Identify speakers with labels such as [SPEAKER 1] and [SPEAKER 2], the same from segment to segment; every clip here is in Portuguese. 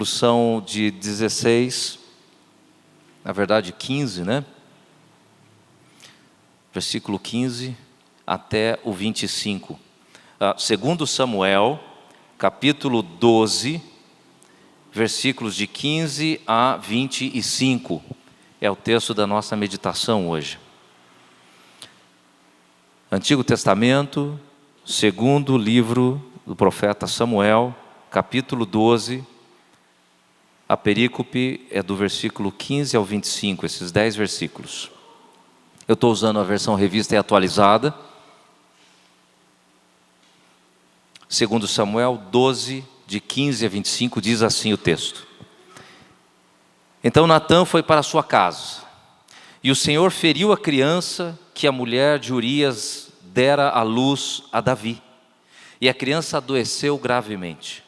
[SPEAKER 1] São de 16, na verdade 15, né? Versículo 15 até o 25. Segundo Samuel, capítulo 12, versículos de 15 a 25. É o texto da nossa meditação hoje. Antigo Testamento, segundo livro do profeta Samuel, capítulo 12, a perícope é do versículo 15 ao 25, esses 10 versículos. Eu estou usando a versão revista e atualizada. Segundo Samuel 12, de 15 a 25, diz assim o texto. Então Natã foi para sua casa, e o Senhor feriu a criança que a mulher de Urias dera à luz a Davi, e a criança adoeceu gravemente.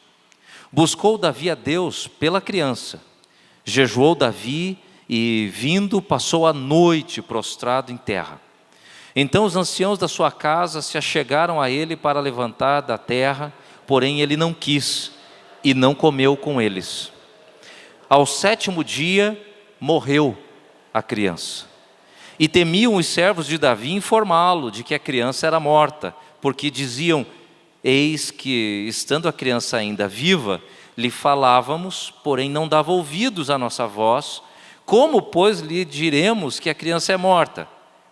[SPEAKER 1] Buscou Davi a Deus pela criança, jejuou Davi e, vindo, passou a noite prostrado em terra. Então os anciãos da sua casa se achegaram a ele para levantar da terra, porém ele não quis e não comeu com eles. Ao 7º dia morreu a criança. E temiam os servos de Davi informá-lo de que a criança era morta, porque diziam: eis que, estando a criança ainda viva, lhe falávamos, porém não dava ouvidos à nossa voz. Como, pois, lhe diremos que a criança é morta?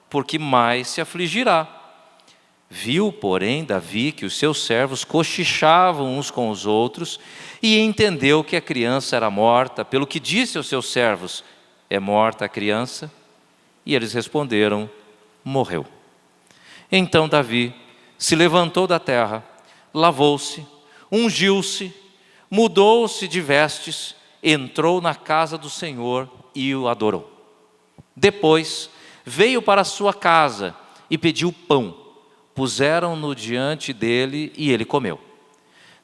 [SPEAKER 1] Porque mais se afligirá. Viu, porém, Davi que os seus servos cochichavam uns com os outros, e entendeu que a criança era morta, pelo que disse aos seus servos: é morta a criança? E eles responderam: morreu. Então Davi se levantou da terra, lavou-se, ungiu-se, mudou-se de vestes, entrou na casa do Senhor e o adorou. Depois veio para a sua casa e pediu pão. Puseram-no diante dele e ele comeu.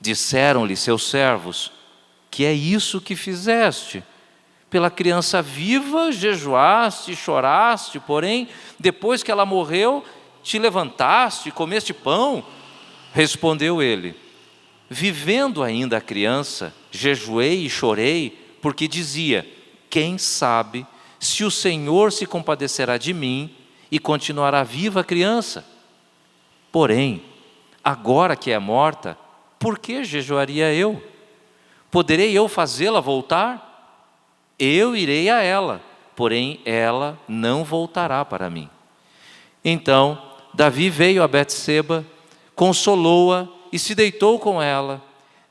[SPEAKER 1] Disseram-lhe seus servos: que é isso que fizeste? Pela criança viva jejuaste e choraste, porém, depois que ela morreu, te levantaste e comeste pão? Respondeu ele: vivendo ainda a criança, jejuei e chorei, porque dizia: quem sabe se o Senhor se compadecerá de mim e continuará viva a criança? Porém, agora que é morta, por que jejuaria eu? Poderei eu fazê-la voltar? Eu irei a ela, porém ela não voltará para mim. Então Davi veio a Betseba, consolou-a e se deitou com ela.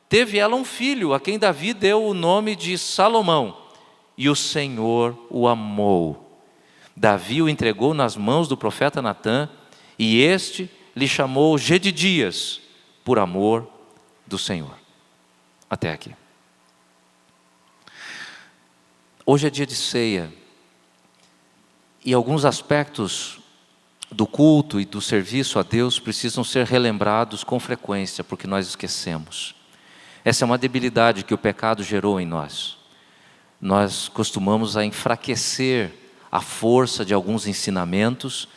[SPEAKER 1] Teve ela um filho, a quem Davi deu o nome de Salomão, e o Senhor o amou. Davi o entregou nas mãos do profeta Natã, e este lhe chamou Gedidias, por amor do Senhor. Até aqui. Hoje é dia de ceia, e alguns aspectos do culto e do serviço a Deus precisam ser relembrados com frequência, porque nós esquecemos. Essa é uma debilidade que o pecado gerou em nós. Nós costumamos a enfraquecer a força de alguns ensinamentos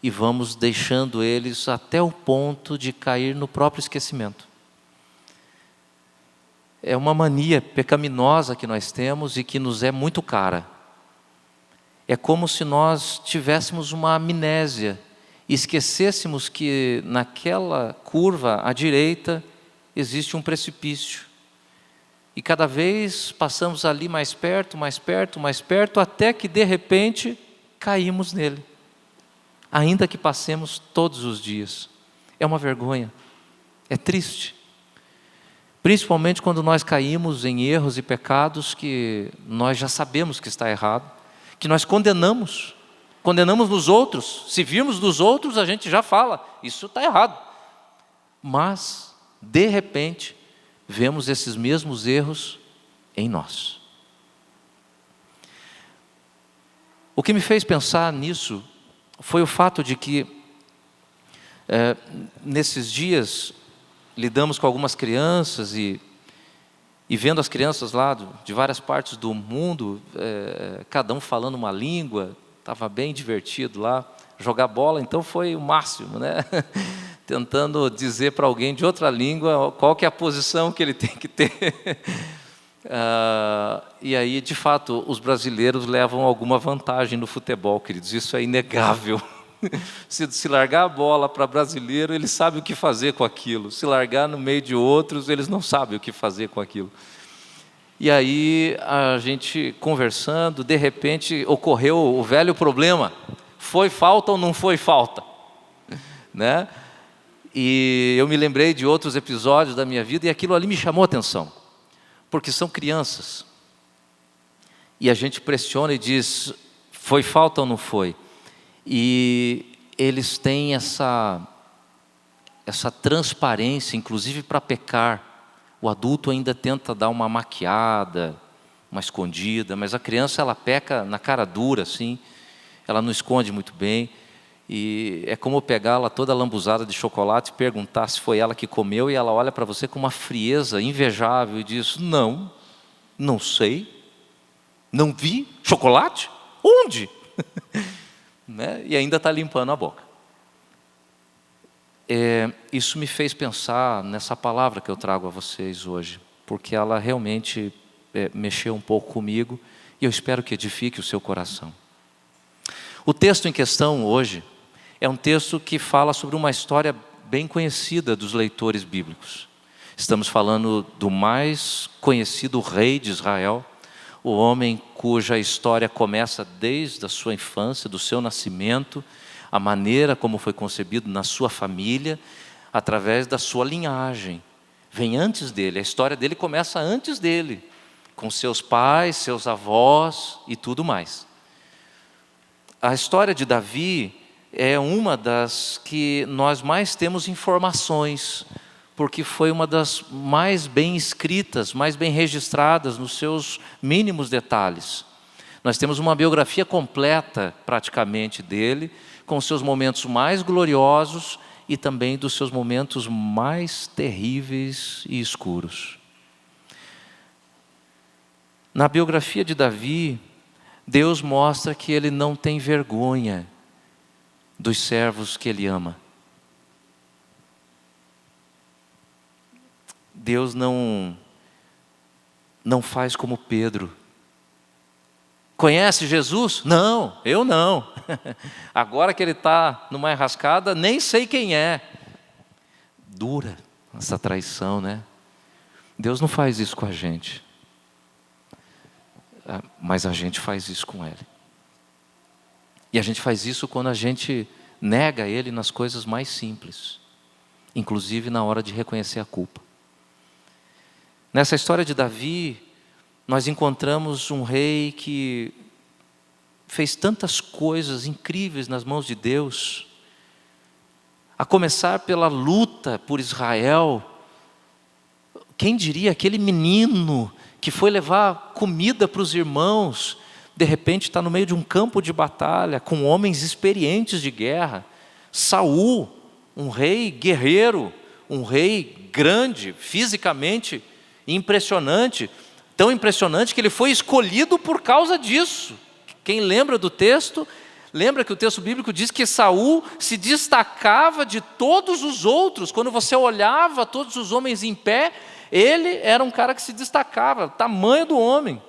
[SPEAKER 1] e vamos deixando eles até o ponto de cair no próprio esquecimento. É uma mania pecaminosa que nós temos e que nos é muito cara. É como se nós tivéssemos uma amnésia e esquecêssemos que naquela curva à direita existe um precipício. E cada vez passamos ali mais perto, mais perto, mais perto, até que de repente caímos nele. Ainda que passemos todos os dias. É uma vergonha, é triste. Principalmente quando nós caímos em erros e pecados que nós já sabemos que está errado, que nós condenamos nos outros. Se virmos dos outros, a gente já fala: isso está errado. Mas, de repente, vemos esses mesmos erros em nós. O que me fez pensar nisso foi o fato de que, nesses dias, lidamos com algumas crianças e vendo as crianças lá de várias partes do mundo, cada um falando uma língua, estava bem divertido lá. Jogar bola, então, foi o máximo, né? Tentando dizer para alguém de outra língua qual que é a posição que ele tem que ter. E aí, de fato, os brasileiros levam alguma vantagem no futebol, queridos, isso é inegável. Se largar a bola para brasileiro, eles sabem o que fazer com aquilo. Se largar no meio de outros, eles não sabem o que fazer com aquilo. E aí, a gente conversando, de repente, ocorreu o velho problema. Foi falta ou não foi falta? Né? E eu me lembrei de outros episódios da minha vida e aquilo ali me chamou a atenção. Porque são crianças. E a gente pressiona e diz, foi falta ou não foi? E eles têm essa transparência, inclusive para pecar. O adulto ainda tenta dar uma maquiada, uma escondida, mas a criança ela peca na cara dura, assim, ela não esconde muito bem. E é como pegá-la toda lambuzada de chocolate e perguntar se foi ela que comeu, e ela olha para você com uma frieza invejável e diz, não sei, não vi, chocolate? Onde? Né? E ainda está limpando a boca. Isso me fez pensar nessa palavra que eu trago a vocês hoje, porque ela realmente mexeu um pouco comigo, e eu espero que edifique o seu coração. O texto em questão hoje é um texto que fala sobre uma história bem conhecida dos leitores bíblicos. Estamos falando do mais conhecido rei de Israel, o homem cuja história começa desde a sua infância, do seu nascimento, a maneira como foi concebido na sua família, através da sua linhagem. Vem antes dele, a história dele começa antes dele, com seus pais, seus avós e tudo mais. A história de Davi é uma das que nós mais temos informações, porque foi uma das mais bem escritas, mais bem registradas nos seus mínimos detalhes. Nós temos uma biografia completa, praticamente, dele, com os seus momentos mais gloriosos e também dos seus momentos mais terríveis e escuros. Na biografia de Davi, Deus mostra que ele não tem vergonha dos servos que ele ama. Deus não faz como Pedro. Conhece Jesus? Não, eu não. Agora que ele está numa enrascada, nem sei quem é. Dura essa traição, né? Deus não faz isso com a gente. Mas a gente faz isso com Ele. E a gente faz isso quando a gente nega Ele nas coisas mais simples, inclusive na hora de reconhecer a culpa. Nessa história de Davi, nós encontramos um rei que fez tantas coisas incríveis nas mãos de Deus, a começar pela luta por Israel. Quem diria, aquele menino que foi levar comida para os irmãos, de repente está no meio de um campo de batalha, com homens experientes de guerra. Saul, um rei guerreiro, um rei grande, fisicamente impressionante, tão impressionante que ele foi escolhido por causa disso. Quem lembra do texto, lembra que o texto bíblico diz que Saul se destacava de todos os outros. Quando você olhava todos os homens em pé, ele era um cara que se destacava, tamanho do homem.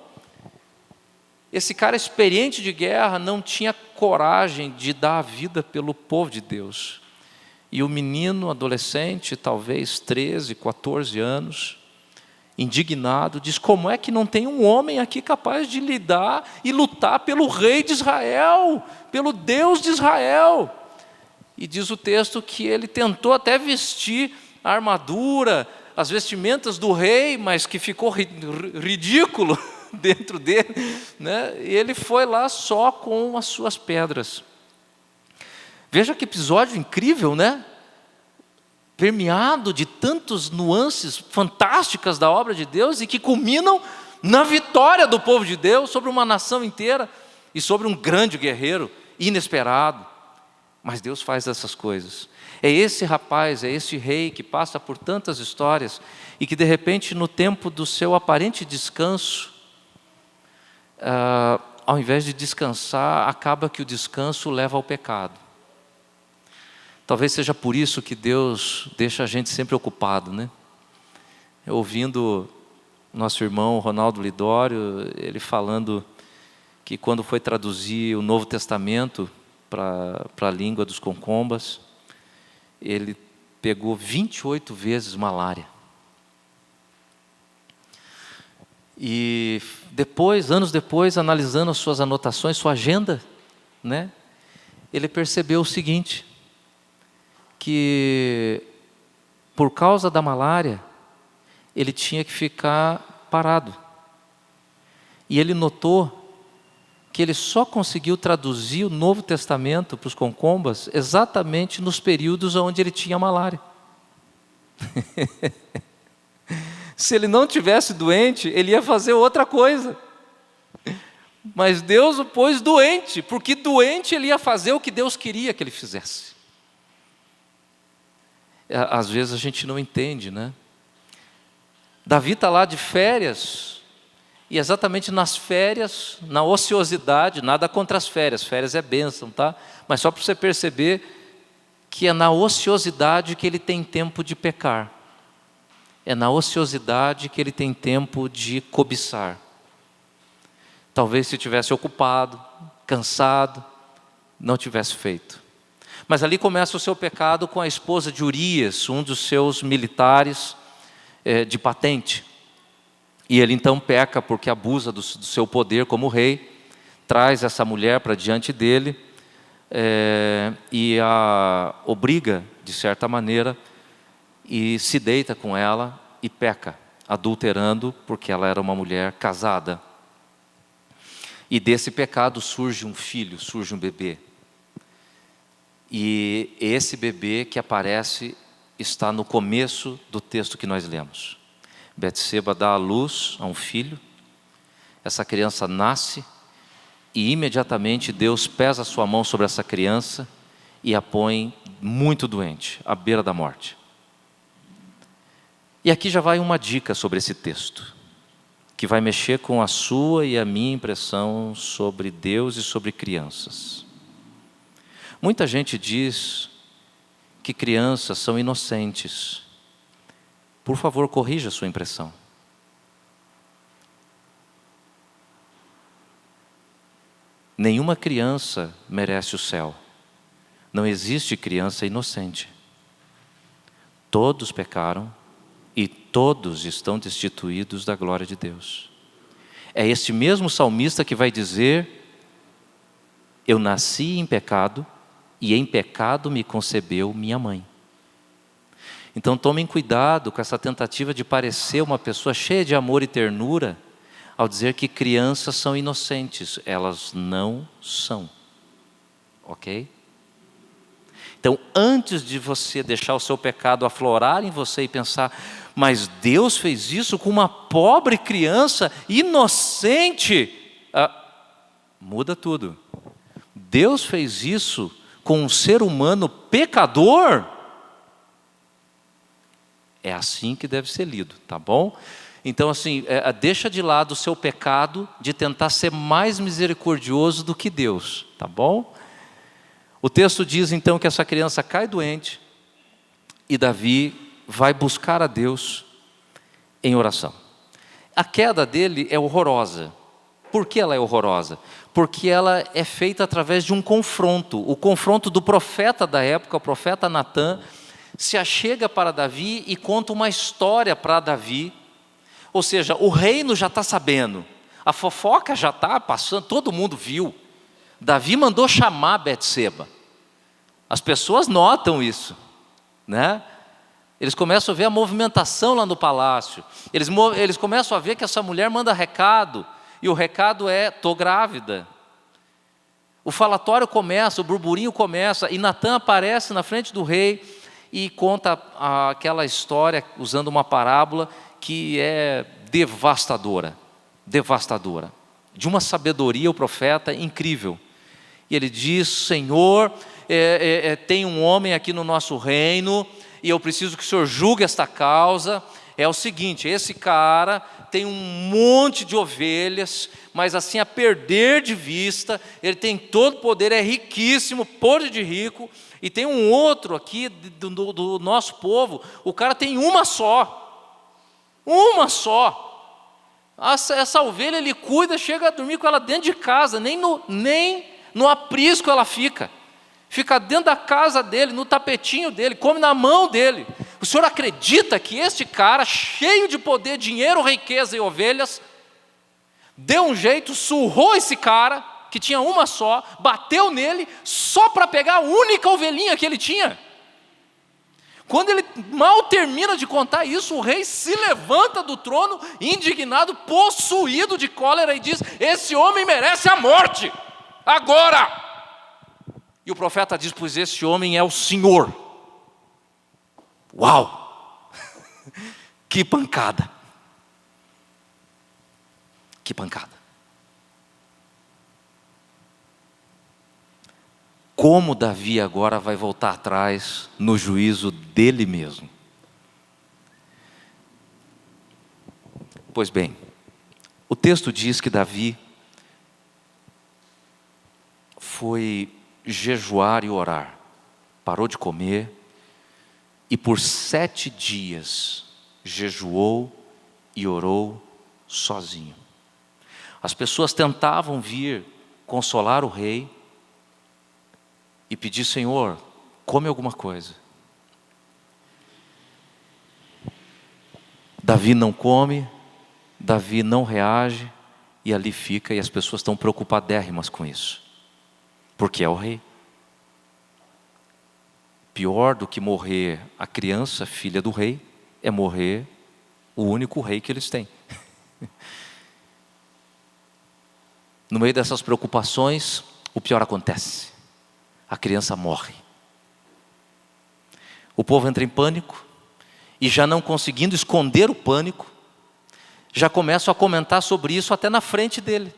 [SPEAKER 1] Esse cara experiente de guerra não tinha coragem de dar a vida pelo povo de Deus. E o menino, adolescente, talvez 13, 14 anos, indignado, diz, como é que não tem um homem aqui capaz de lidar e lutar pelo rei de Israel, pelo Deus de Israel? E diz o texto que ele tentou até vestir a armadura, as vestimentas do rei, mas que ficou ridículo dentro dele, né? E ele foi lá só com as suas pedras. Veja que episódio incrível, né? Permeado de tantas nuances fantásticas da obra de Deus e que culminam na vitória do povo de Deus sobre uma nação inteira e sobre um grande guerreiro inesperado. Mas Deus faz essas coisas. É esse rapaz, é esse rei que passa por tantas histórias e que de repente no tempo do seu aparente descanso, ao invés de descansar, acaba que o descanso leva ao pecado. Talvez seja por isso que Deus deixa a gente sempre ocupado, né? Ouvindo nosso irmão Ronaldo Lidório, ele falando que quando foi traduzir o Novo Testamento para a língua dos concombas, ele pegou 28 vezes malária. E depois, anos depois, analisando as suas anotações, sua agenda, né, ele percebeu o seguinte, que por causa da malária, ele tinha que ficar parado. E ele notou que ele só conseguiu traduzir o Novo Testamento para os concombas exatamente nos períodos onde ele tinha malária. Se ele não tivesse doente, ele ia fazer outra coisa. Mas Deus o pôs doente, porque doente ele ia fazer o que Deus queria que ele fizesse. Às vezes a gente não entende, né? Davi está lá de férias, e exatamente nas férias, na ociosidade, nada contra as férias é bênção, tá? Mas só para você perceber que é na ociosidade que ele tem tempo de pecar. É na ociosidade que ele tem tempo de cobiçar. Talvez se tivesse ocupado, cansado, não tivesse feito. Mas ali começa o seu pecado com a esposa de Urias, um dos seus militares de patente. E ele então peca porque abusa do seu poder como rei, traz essa mulher para diante dele e a obriga, de certa maneira, e se deita com ela e peca, adulterando porque ela era uma mulher casada. E desse pecado surge um filho, surge um bebê. E esse bebê que aparece está no começo do texto que nós lemos. Betseba dá à luz a um filho, essa criança nasce e imediatamente Deus pesa a sua mão sobre essa criança e a põe muito doente, à beira da morte. E aqui já vai uma dica sobre esse texto, que vai mexer com a sua e a minha impressão sobre Deus e sobre crianças. Muita gente diz que crianças são inocentes. Por favor, corrija a sua impressão. Nenhuma criança merece o céu. Não existe criança inocente. Todos pecaram e todos estão destituídos da glória de Deus. É este mesmo salmista que vai dizer: eu nasci em pecado e em pecado me concebeu minha mãe. Então tomem cuidado com essa tentativa de parecer uma pessoa cheia de amor e ternura ao dizer que crianças são inocentes. Elas não são. Ok? Então, antes de você deixar o seu pecado aflorar em você e pensar, mas Deus fez isso com uma pobre criança inocente, muda tudo. Deus fez isso com um ser humano pecador. É assim que deve ser lido, tá bom? Então assim, deixa de lado o seu pecado de tentar ser mais misericordioso do que Deus, tá bom? O texto diz então que essa criança cai doente e Davi vai buscar a Deus em oração. A queda dele é horrorosa. Por que ela é horrorosa? Porque ela é feita através de um confronto. O confronto do profeta da época, o profeta Natã, se achega para Davi e conta uma história para Davi. Ou seja, o reino já está sabendo, a fofoca já está passando, todo mundo viu. Davi mandou chamar Betseba. As pessoas notam isso, né? Eles começam a ver a movimentação lá no palácio. Eles começam a ver que essa mulher manda recado, e o recado é: estou grávida. O falatório começa, o burburinho começa, e Natã aparece na frente do rei e conta aquela história, usando uma parábola que é devastadora, devastadora, de uma sabedoria o profeta incrível. E ele diz: Senhor, tem um homem aqui no nosso reino, e eu preciso que o Senhor julgue esta causa. É o seguinte, esse cara tem um monte de ovelhas, mas assim a perder de vista, ele tem todo o poder, é riquíssimo, podre de rico, e tem um outro aqui do nosso povo, o cara tem uma só, Essa ovelha ele cuida, chega a dormir com ela dentro de casa, nem no aprisco ela fica. Fica dentro da casa dele, no tapetinho dele, come na mão dele. O senhor acredita que este cara, cheio de poder, dinheiro, riqueza e ovelhas, deu um jeito, surrou esse cara, que tinha uma só, bateu nele, só para pegar a única ovelhinha que ele tinha? Quando ele mal termina de contar isso, o rei se levanta do trono, indignado, possuído de cólera, e diz: esse homem merece a morte, agora! E o profeta diz: pois esse homem é o Senhor. Uau! Que pancada! Que pancada! Como Davi agora vai voltar atrás no juízo dele mesmo? Pois bem, o texto diz que Davi foi jejuar e orar, parou de comer, e por 7 dias jejuou e orou sozinho. As pessoas tentavam vir consolar o rei e pedir: Senhor, come alguma coisa. Davi não come, Davi não reage, e ali fica, e as pessoas estão preocupadérrimas com isso, porque é o rei. Pior do que morrer a criança, filha do rei, é morrer o único rei que eles têm. No meio dessas preocupações, o pior acontece: a criança morre. O povo entra em pânico, e já não conseguindo esconder o pânico, já começam a comentar sobre isso até na frente dele.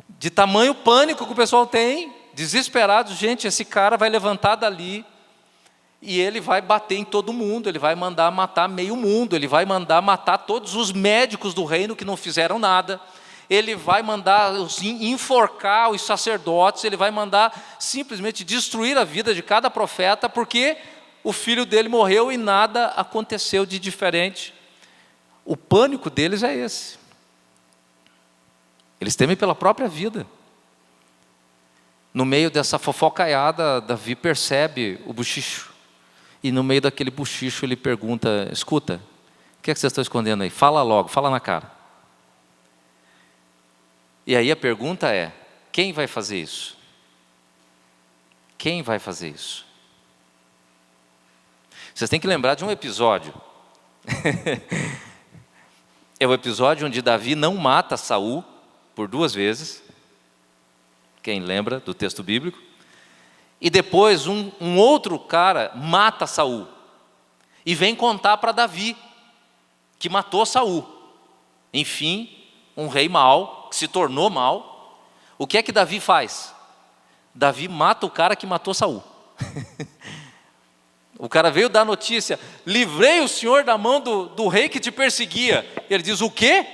[SPEAKER 1] De tamanho pânico que o pessoal tem, desesperado: gente, esse cara vai levantar dali e ele vai bater em todo mundo, ele vai mandar matar meio mundo, ele vai mandar matar todos os médicos do reino que não fizeram nada, ele vai mandar enforcar os sacerdotes, ele vai mandar simplesmente destruir a vida de cada profeta, porque o filho dele morreu e nada aconteceu de diferente. O pânico deles é esse. Eles temem pela própria vida. No meio dessa fofocaiada, Davi percebe o bochicho. E no meio daquele bochicho ele pergunta: escuta, o que é que vocês estão escondendo aí? Fala logo, fala na cara. E aí a pergunta é: quem vai fazer isso? Quem vai fazer isso? Vocês têm que lembrar de um episódio. É o episódio onde Davi não mata Saul por 2 vezes. Quem lembra do texto bíblico? E depois um outro cara mata Saul e vem contar para Davi que matou Saul. Enfim, um rei mau, que se tornou mau. O que é que Davi faz? Davi mata o cara que matou Saul. O cara veio dar notícia: livrei o senhor da mão do rei que te perseguia. Ele diz: o quê?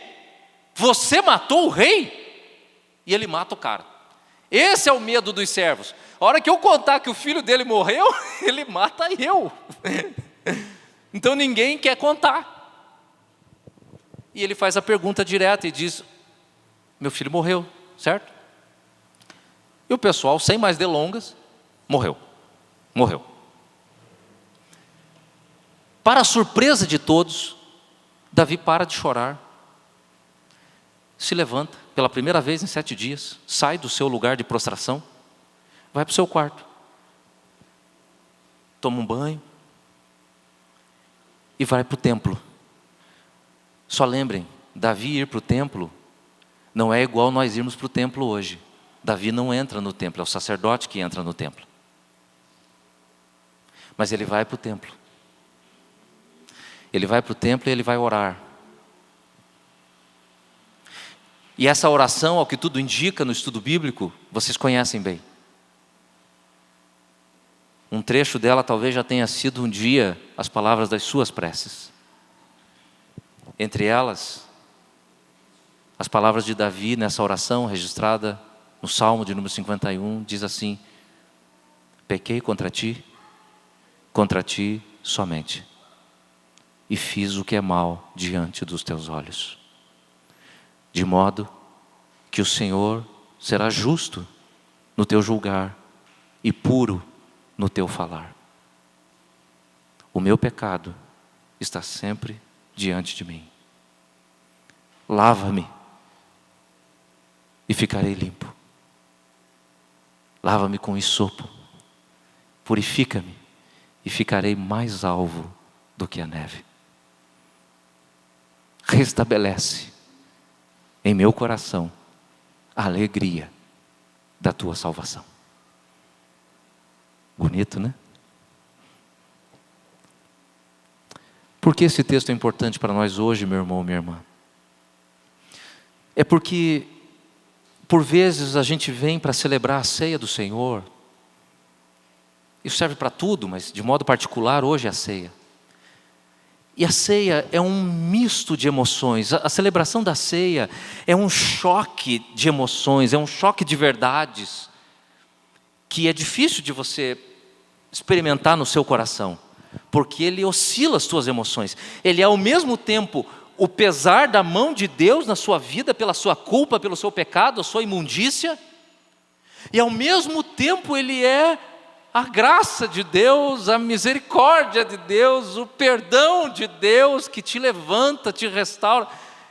[SPEAKER 1] Você matou o rei? E ele mata o cara. Esse é o medo dos servos. A hora que eu contar que o filho dele morreu, ele mata eu. Então ninguém quer contar. E ele faz a pergunta direta e diz: meu filho morreu, certo? E o pessoal, sem mais delongas, morreu. Para a surpresa de todos, Davi para de chorar, se levanta pela primeira vez em 7 dias, sai do seu lugar de prostração, vai para o seu quarto, toma um banho e vai para o templo. Só lembrem, Davi ir para o templo não é igual nós irmos para o templo hoje. Davi não entra no templo, é o sacerdote que entra no templo. Mas ele vai para o templo. Ele vai para o templo e ele vai orar. E essa oração, ao que tudo indica no estudo bíblico, vocês conhecem bem. Um trecho dela talvez já tenha sido um dia as palavras das suas preces. Entre elas, as palavras de Davi nessa oração registrada no Salmo de número 51, diz assim: pequei contra ti somente. e fiz o que é mal diante dos teus olhos. De modo que o Senhor será justo no teu julgar e puro no teu falar. O meu pecado está sempre diante de mim. Lava-me e ficarei limpo. Lava-me com hisopo, purifica-me e ficarei mais alvo do que a neve. Restabelece em meu coração a alegria da tua salvação. Bonito, né? Por que esse texto é importante para nós hoje, meu irmão, minha irmã? É porque, por vezes, a gente vem para celebrar a ceia do Senhor. Isso serve para tudo, mas de modo particular, hoje é a ceia. E a ceia é um misto de emoções. A celebração da ceia é um choque de emoções, é um choque de verdades, que é difícil de você experimentar no seu coração, porque ele oscila as suas emoções. Ele é ao mesmo tempo o pesar da mão de Deus na sua vida, pela sua culpa, pelo seu pecado, a sua imundícia, e ao mesmo tempo ele é a graça de Deus, a misericórdia de Deus, o perdão de Deus que te levanta, te restaura.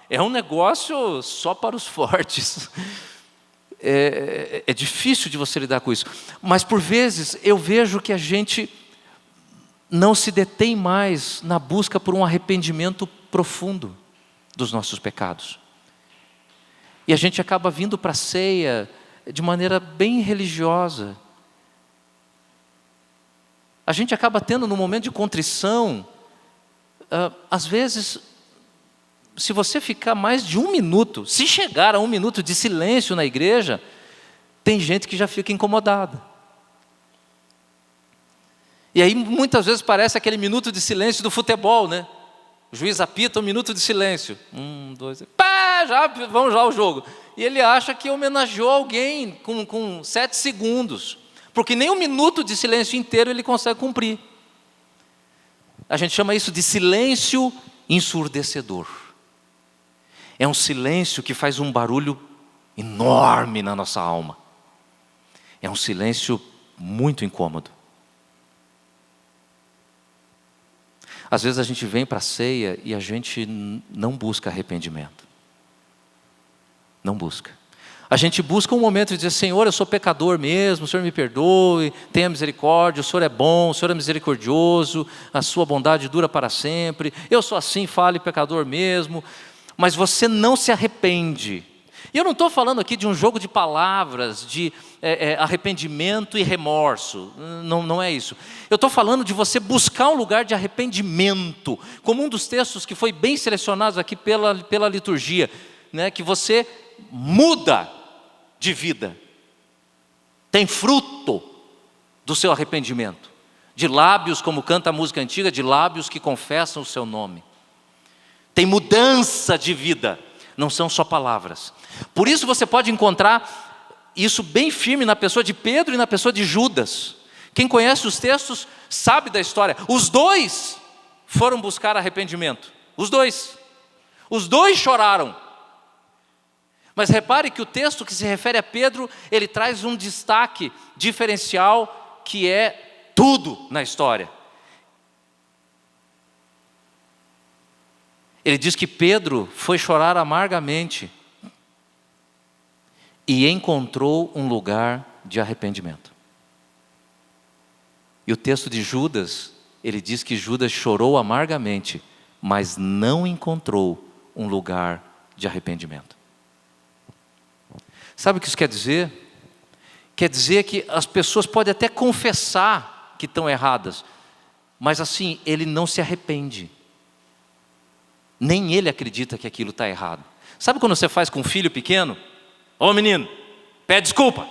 [SPEAKER 1] É um negócio só para os fortes. É difícil de você lidar com isso. Mas por vezes eu vejo que a gente não se detém mais na busca por um arrependimento profundo dos nossos pecados. E a gente acaba vindo para a ceia de maneira bem religiosa. A gente acaba tendo no momento de contrição, às vezes, se você ficar mais de 1 minuto, se chegar a 1 minuto de silêncio na igreja, tem gente que já fica incomodada. E aí muitas vezes parece aquele minuto de silêncio do futebol, né? O juiz apita 1 minuto de silêncio. 1, 2, pá, vamos já ao jogo. E ele acha que homenageou alguém com 7 segundos. Porque nem 1 minuto de silêncio inteiro ele consegue cumprir. A gente chama isso de silêncio ensurdecedor. É um silêncio que faz um barulho enorme na nossa alma. É um silêncio muito incômodo. Às vezes a gente vem para a ceia e a gente não busca arrependimento. Não busca. A gente busca um momento de dizer: Senhor, eu sou pecador mesmo, o Senhor me perdoe, tenha misericórdia, o Senhor é bom, o Senhor é misericordioso, a sua bondade dura para sempre, eu sou assim, falho pecador mesmo. Mas você não se arrepende. E eu não estou falando aqui de um jogo de palavras, de arrependimento e remorso, não é isso. Eu estou falando de você buscar um lugar de arrependimento, como um dos textos que foi bem selecionado aqui pela liturgia, né, que você muda de vida, tem fruto do seu arrependimento, de lábios, como canta a música antiga, de lábios que confessam o seu nome. Tem mudança de vida, não são só palavras. Por isso você pode encontrar isso bem firme na pessoa de Pedro e na pessoa de Judas. Quem conhece os textos sabe da história. Os dois foram buscar arrependimento. Os dois choraram. Mas repare que o texto que se refere a Pedro, ele traz um destaque diferencial, que é tudo na história. Ele diz que Pedro foi chorar amargamente e encontrou um lugar de arrependimento. E o texto de Judas, ele diz que Judas chorou amargamente, mas não encontrou um lugar de arrependimento. Sabe o que isso quer dizer? Quer dizer que as pessoas podem até confessar que estão erradas, mas assim, ele não se arrepende. Nem ele acredita que aquilo está errado. Sabe quando você faz com um filho pequeno? Ô menino, pede desculpa.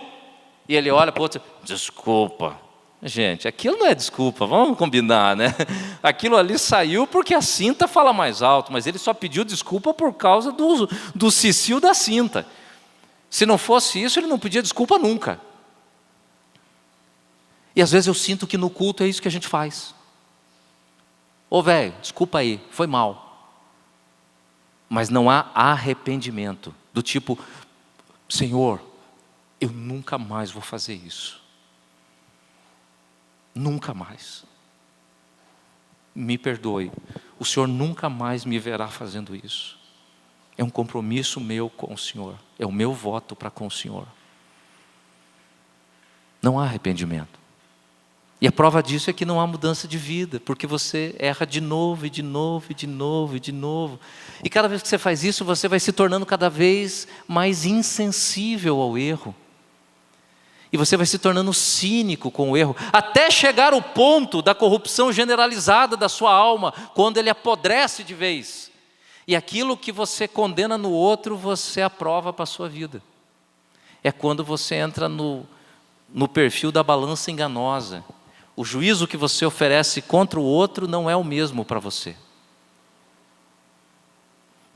[SPEAKER 1] E ele olha para o outro: desculpa. Gente, aquilo não é desculpa, vamos combinar, né? Aquilo ali saiu porque a cinta fala mais alto, mas ele só pediu desculpa por causa do cicio da cinta. Se não fosse isso, ele não pedia desculpa nunca. E às vezes eu sinto que no culto é isso que a gente faz. Ô velho, desculpa aí, foi mal. Mas não há arrependimento, do tipo, Senhor, eu nunca mais vou fazer isso. Nunca mais. Me perdoe, o Senhor nunca mais me verá fazendo isso. É um compromisso meu com o Senhor, é o meu voto para com o Senhor. Não há arrependimento. E a prova disso é que não há mudança de vida, porque você erra de novo, e de novo, e de novo, e de novo. E cada vez que você faz isso, você vai se tornando cada vez mais insensível ao erro. E você vai se tornando cínico com o erro, até chegar ao ponto da corrupção generalizada da sua alma, quando ele apodrece de vez. E aquilo que você condena no outro, você aprova para a sua vida. É quando você entra no perfil da balança enganosa. O juízo que você oferece contra o outro não é o mesmo para você.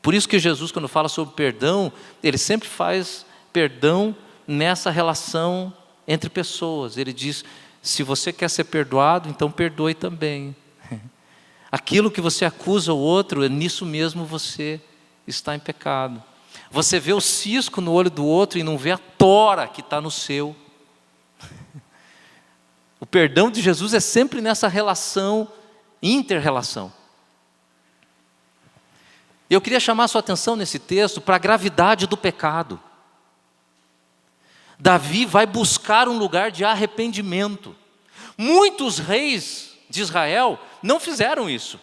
[SPEAKER 1] Por isso que Jesus, quando fala sobre perdão, ele sempre faz perdão nessa relação entre pessoas. Ele diz, se você quer ser perdoado, então perdoe também. Aquilo que você acusa o outro, nisso mesmo você está em pecado. Você vê o cisco no olho do outro e não vê a tora que está no seu. O perdão de Jesus é sempre nessa relação, inter-relação. Eu queria chamar a sua atenção nesse texto para a gravidade do pecado. Davi vai buscar um lugar de arrependimento. Muitos reis de Israel não fizeram isso.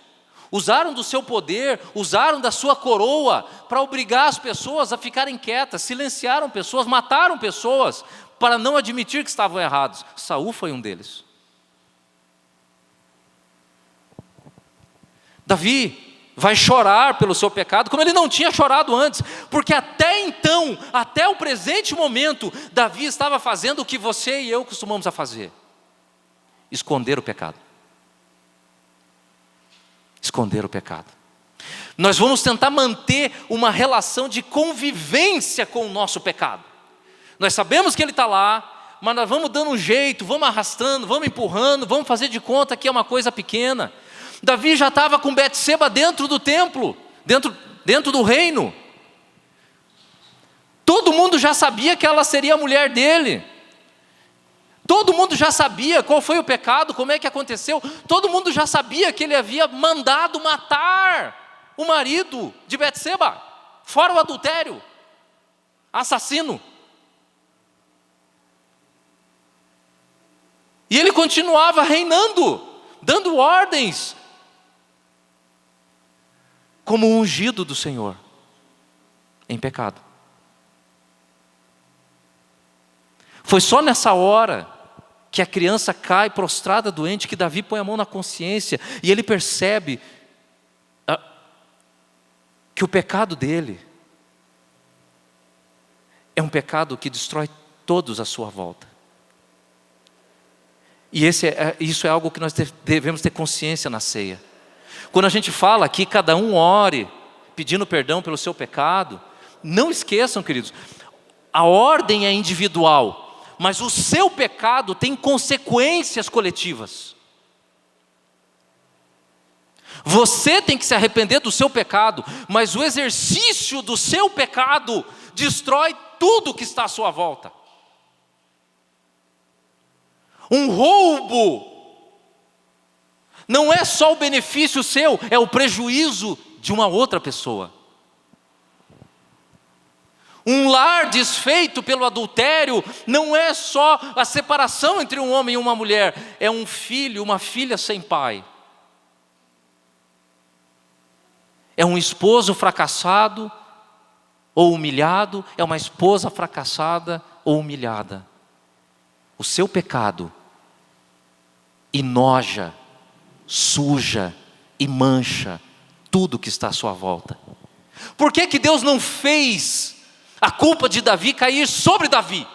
[SPEAKER 1] Usaram do seu poder, usaram da sua coroa para obrigar as pessoas a ficarem quietas, silenciaram pessoas, mataram pessoas, para não admitir que estavam errados. Saul foi um deles. Davi vai chorar pelo seu pecado, como ele não tinha chorado antes, porque até então, até o presente momento, Davi estava fazendo o que você e eu costumamos a fazer: esconder o pecado. Esconder o pecado. Nós vamos tentar manter uma relação de convivência com o nosso pecado. Nós sabemos que ele está lá, mas nós vamos dando um jeito, vamos arrastando, vamos empurrando, vamos fazer de conta que é uma coisa pequena. Davi já estava com Betseba dentro do templo, dentro do reino. Todo mundo já sabia que ela seria a mulher dele. Todo mundo já sabia qual foi o pecado, como é que aconteceu. Todo mundo já sabia que ele havia mandado matar o marido de Betseba, fora o adultério, assassino. E ele continuava reinando, dando ordens, como um ungido do Senhor, em pecado. Foi só nessa hora que a criança cai prostrada, doente, que Davi põe a mão na consciência e ele percebe que o pecado dele é um pecado que destrói todos à sua volta. E isso é algo que nós devemos ter consciência na ceia. Quando a gente fala que cada um ore pedindo perdão pelo seu pecado, não esqueçam, queridos, a ordem é individual, mas o seu pecado tem consequências coletivas. Você tem que se arrepender do seu pecado, mas o exercício do seu pecado destrói tudo que está à sua volta. Um roubo não é só o benefício seu, é o prejuízo de uma outra pessoa. Um lar desfeito pelo adultério não é só a separação entre um homem e uma mulher, é um filho, uma filha sem pai. É um esposo fracassado ou humilhado, é uma esposa fracassada ou humilhada. O seu pecado enoja, suja e mancha tudo que está à sua volta. Por que que Deus não fez a culpa de Davi cair sobre Davi,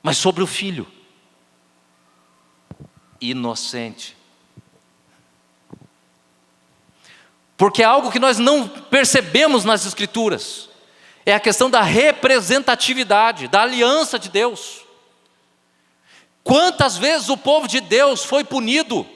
[SPEAKER 1] mas sobre o filho inocente? Porque é algo que nós não percebemos nas Escrituras. É a questão da representatividade, da aliança de Deus. Quantas vezes o povo de Deus foi punido?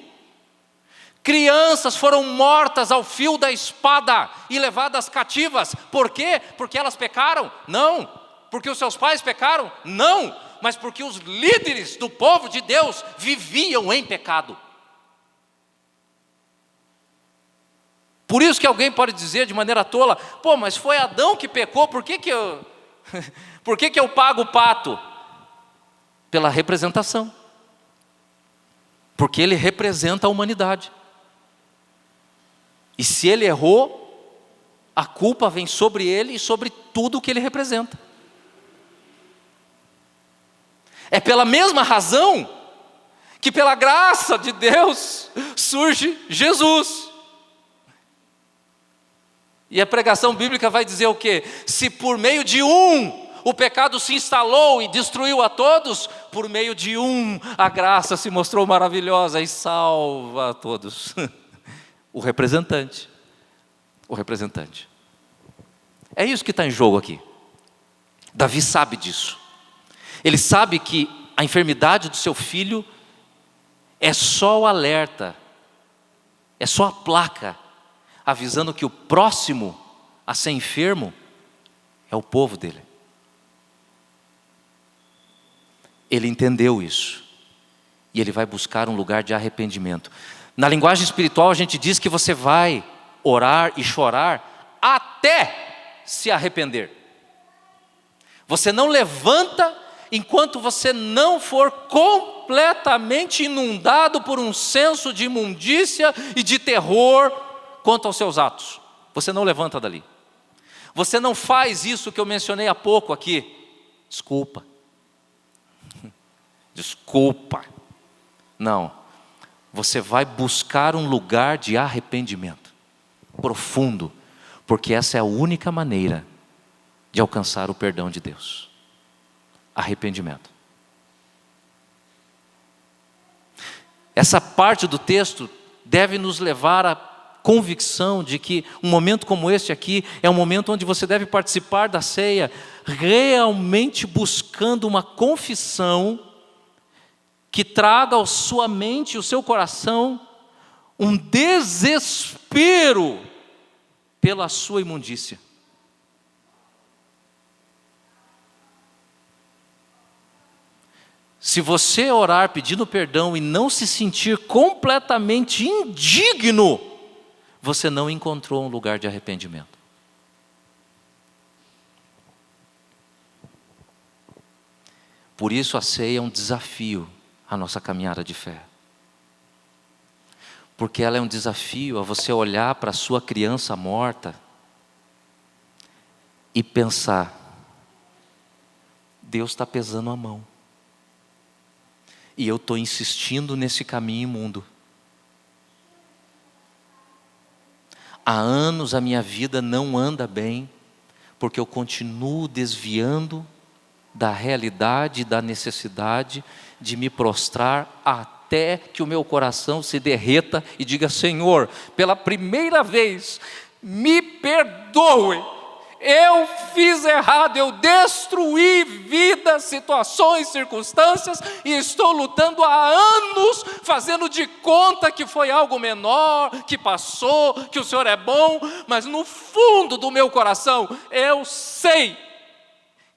[SPEAKER 1] Crianças foram mortas ao fio da espada e levadas cativas. Por quê? Porque elas pecaram? Não. Porque os seus pais pecaram? Não. Mas porque os líderes do povo de Deus viviam em pecado. Por isso que alguém pode dizer de maneira tola: pô, mas foi Adão que pecou, por que eu pago o pato? Pela representação. Porque ele representa a humanidade. E se ele errou, a culpa vem sobre ele e sobre tudo o que ele representa. É pela mesma razão que pela graça de Deus surge Jesus. E a pregação bíblica vai dizer o quê? Se por meio de um o pecado se instalou e destruiu a todos, por meio de um a graça se mostrou maravilhosa e salva a todos. O representante. É isso que está em jogo aqui. Davi sabe disso. Ele sabe que a enfermidade do seu filho é só o alerta, é só a placa, avisando que o próximo a ser enfermo é o povo dele. Ele entendeu isso. E ele vai buscar um lugar de arrependimento. Na linguagem espiritual a gente diz que você vai orar e chorar até se arrepender. Você não levanta enquanto você não for completamente inundado por um senso de imundícia e de terror quanto aos seus atos. Você não levanta dali. Você não faz isso que eu mencionei há pouco aqui. Desculpa. Não. Você vai buscar um lugar de arrependimento profundo, porque essa é a única maneira de alcançar o perdão de Deus. Arrependimento. Essa parte do texto deve nos levar à convicção de que um momento como este aqui é um momento onde você deve participar da ceia realmente buscando uma confissão que traga à sua mente e ao seu coração um desespero pela sua imundícia. Se você orar pedindo perdão e não se sentir completamente indigno, você não encontrou um lugar de arrependimento. Por isso a ceia é um desafio à nossa caminhada de fé. Porque ela é um desafio a você olhar para a sua criança morta e pensar: Deus está pesando a mão. E eu estou insistindo nesse caminho imundo. Há anos a minha vida não anda bem, porque eu continuo desviando da realidade e da necessidade de me prostrar até que o meu coração se derreta e diga: Senhor, pela primeira vez, me perdoe. Eu fiz errado, eu destruí vidas, situações, circunstâncias e estou lutando há anos, fazendo de conta que foi algo menor, que passou, que o Senhor é bom, mas no fundo do meu coração eu sei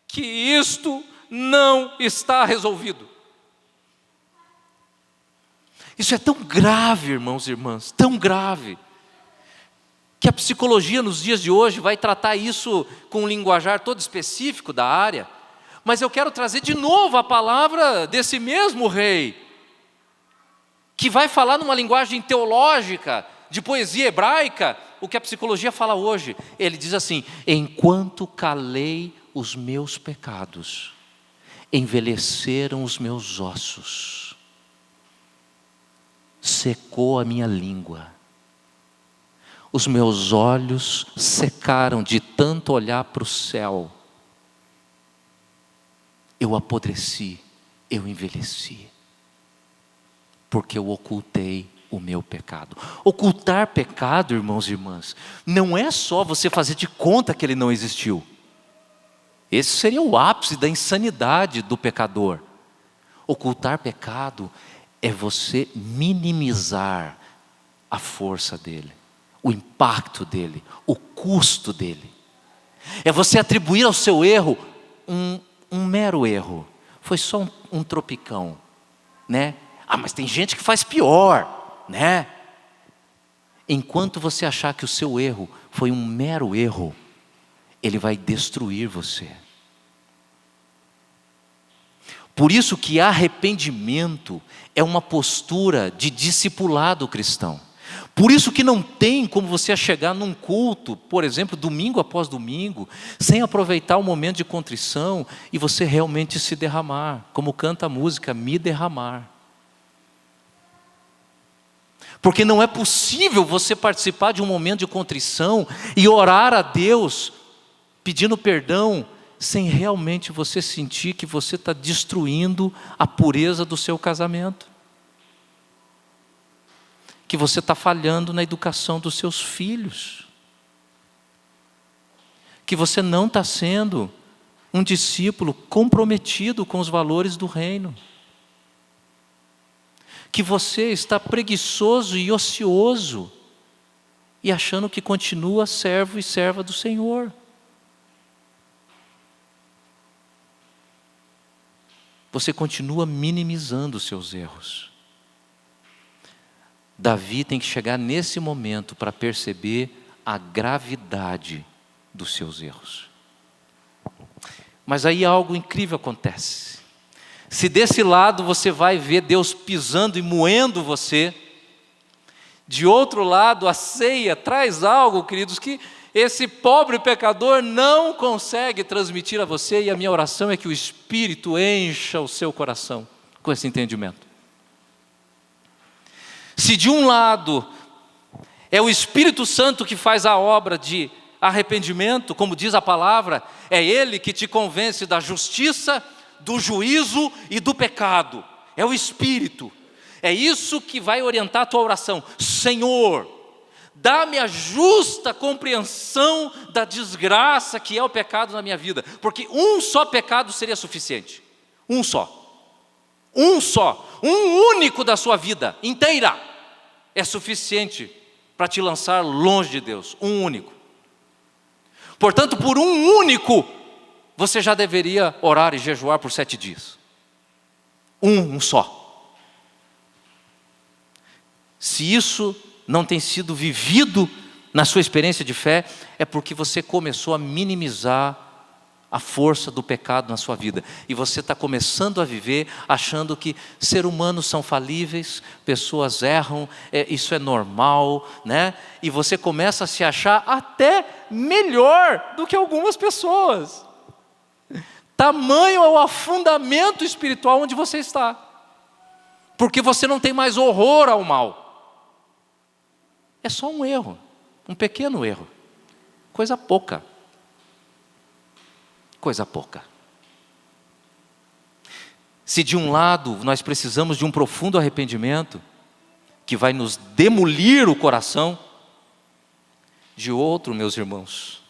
[SPEAKER 1] que isto não está resolvido. Isso é tão grave, irmãos e irmãs, tão grave, que a psicologia nos dias de hoje vai tratar isso com um linguajar todo específico da área, mas eu quero trazer de novo a palavra desse mesmo rei, que vai falar numa linguagem teológica, de poesia hebraica, o que a psicologia fala hoje. Ele diz assim: enquanto calei os meus pecados, envelheceram os meus ossos, secou a minha língua, os meus olhos secaram de tanto olhar para o céu. Eu apodreci, eu envelheci, porque eu ocultei o meu pecado. Ocultar pecado, irmãos e irmãs, não é só você fazer de conta que ele não existiu. Esse seria o ápice da insanidade do pecador. Ocultar pecado é você minimizar a força dele, o impacto dele, o custo dele. É você atribuir ao seu erro um mero erro. Foi só um tropicão, né? Mas tem gente que faz pior, né? Enquanto você achar que o seu erro foi um mero erro, ele vai destruir você. Por isso que arrependimento é uma postura de discipulado cristão. Por isso que não tem como você chegar num culto, por exemplo, domingo após domingo, sem aproveitar o momento de contrição e você realmente se derramar, como canta a música, me derramar. Porque não é possível você participar de um momento de contrição e orar a Deus pedindo perdão, sem realmente você sentir que você está destruindo a pureza do seu casamento. Que você está falhando na educação dos seus filhos. Que você não está sendo um discípulo comprometido com os valores do reino. Que você está preguiçoso e ocioso e achando que continua servo e serva do Senhor. Você continua minimizando os seus erros. Davi tem que chegar nesse momento para perceber a gravidade dos seus erros. Mas aí algo incrível acontece. Se desse lado você vai ver Deus pisando e moendo você, de outro lado a ceia traz algo, queridos, que esse pobre pecador não consegue transmitir a você, e a minha oração é que o Espírito encha o seu coração com esse entendimento. Se de um lado é o Espírito Santo que faz a obra de arrependimento, como diz a palavra, é Ele que te convence da justiça, do juízo e do pecado, é o Espírito. É isso que vai orientar a tua oração. Senhor, dá-me a justa compreensão da desgraça que é o pecado na minha vida, porque um só pecado seria suficiente. Um único da sua vida inteira é suficiente para te lançar longe de Deus. Um único. Portanto, por um único, você já deveria orar e jejuar por 7 dias. Um só. Se isso não tem sido vivido na sua experiência de fé, é porque você começou a minimizar a força do pecado na sua vida. E você está começando a viver achando que seres humanos são falíveis, pessoas erram, isso é normal, né? E você começa a se achar até melhor do que algumas pessoas. Tamanho é o afundamento espiritual onde você está. Porque você não tem mais horror ao mal. É só um erro, um pequeno erro, coisa pouca. Coisa pouca. Se de um lado nós precisamos de um profundo arrependimento, que vai nos demolir o coração, de outro, meus irmãos,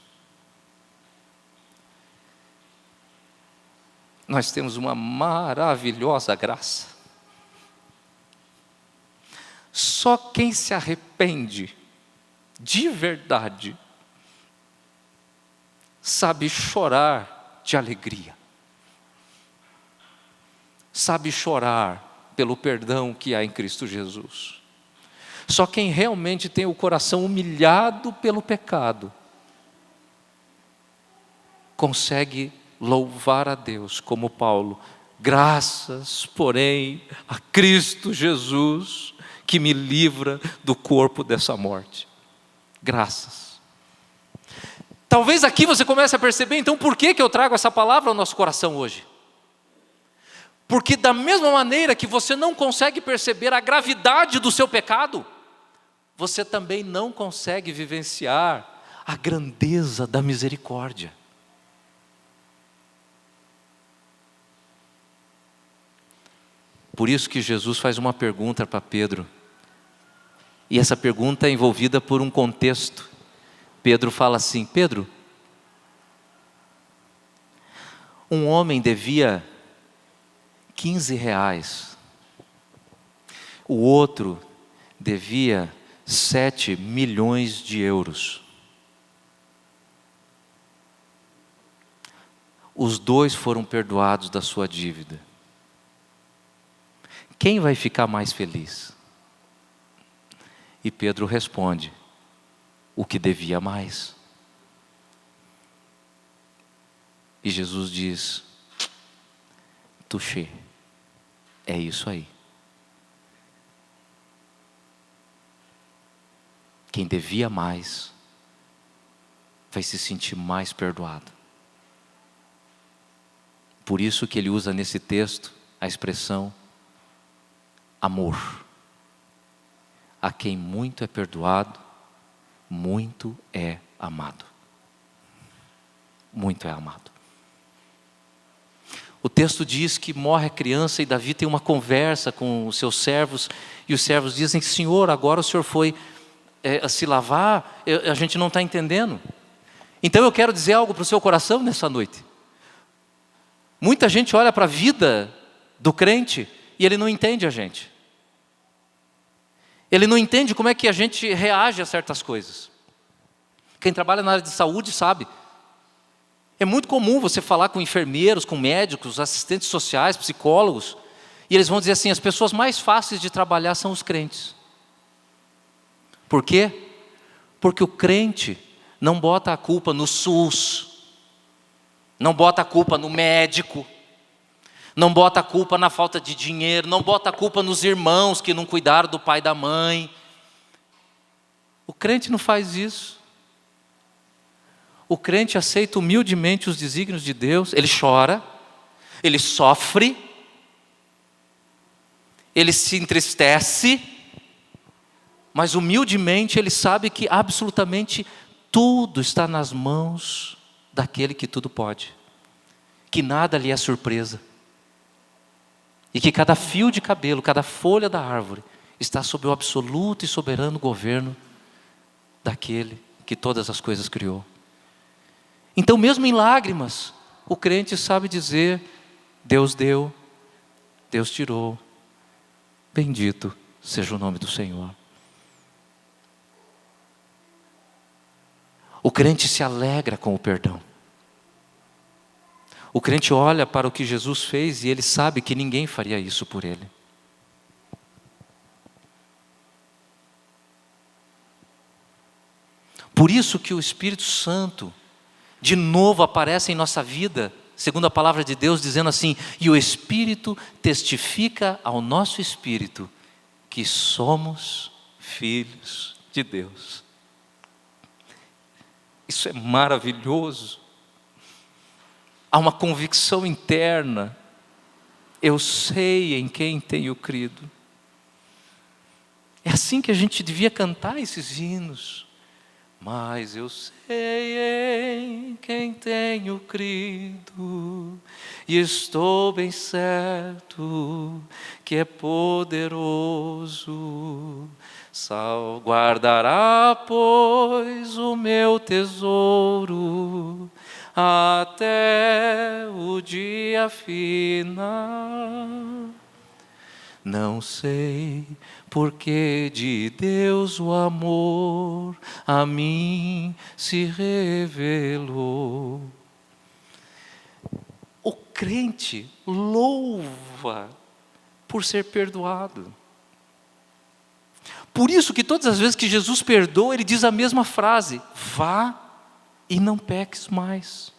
[SPEAKER 1] nós temos uma maravilhosa graça. Só quem se arrepende de verdade sabe chorar de alegria, sabe chorar pelo perdão que há em Cristo Jesus. Só quem realmente tem o coração humilhado pelo pecado consegue louvar a Deus, como Paulo: graças, porém, a Cristo Jesus, que me livra do corpo dessa morte. Graças. Talvez aqui você comece a perceber, então, por que eu trago essa palavra ao nosso coração hoje? Porque da mesma maneira que você não consegue perceber a gravidade do seu pecado, você também não consegue vivenciar a grandeza da misericórdia. Por isso que Jesus faz uma pergunta para Pedro. E essa pergunta é envolvida por um contexto. Pedro fala assim: Pedro, um homem devia R$ 15. O outro devia 7 milhões de euros. Os dois foram perdoados da sua dívida. Quem vai ficar mais feliz? E Pedro responde: o que devia mais. E Jesus diz: touché, é isso aí. Quem devia mais vai se sentir mais perdoado. Por isso que ele usa nesse texto a expressão amor. A quem muito é perdoado, muito é amado. Muito é amado. O texto diz que morre a criança e Davi tem uma conversa com os seus servos, e os servos dizem: Senhor, agora o Senhor foi a se lavar, a gente não está entendendo. Então eu quero dizer algo para o seu coração nessa noite. Muita gente olha para a vida do crente e ele não entende a gente. Ele não entende como é que a gente reage a certas coisas. Quem trabalha na área de saúde sabe. É muito comum você falar com enfermeiros, com médicos, assistentes sociais, psicólogos, e eles vão dizer assim: as pessoas mais fáceis de trabalhar são os crentes. Por quê? Porque o crente não bota a culpa no SUS, não bota a culpa no médico, não bota a culpa na falta de dinheiro, não bota a culpa nos irmãos que não cuidaram do pai e da mãe. O crente não faz isso. O crente aceita humildemente os desígnios de Deus, ele chora, ele sofre, ele se entristece, mas humildemente ele sabe que absolutamente tudo está nas mãos daquele que tudo pode, que nada lhe é surpresa, e que cada fio de cabelo, cada folha da árvore está sob o absoluto e soberano governo daquele que todas as coisas criou. Então, mesmo em lágrimas, o crente sabe dizer: Deus deu, Deus tirou, bendito seja o nome do Senhor. O crente se alegra com o perdão. O crente olha para o que Jesus fez e ele sabe que ninguém faria isso por ele. Por isso que o Espírito Santo de novo aparece em nossa vida, segundo a palavra de Deus, dizendo assim: e o Espírito testifica ao nosso espírito que somos filhos de Deus. Isso é maravilhoso. Há uma convicção interna: eu sei em quem tenho crido. É assim que a gente devia cantar esses hinos. Mas eu sei em quem tenho crido, e estou bem certo que é poderoso. Guardará, pois, o meu tesouro até o dia final. Não sei porque de Deus o amor a mim se revelou. O crente louva por ser perdoado. Por isso que todas as vezes que Jesus perdoa, ele diz a mesma frase: vá e não peques mais.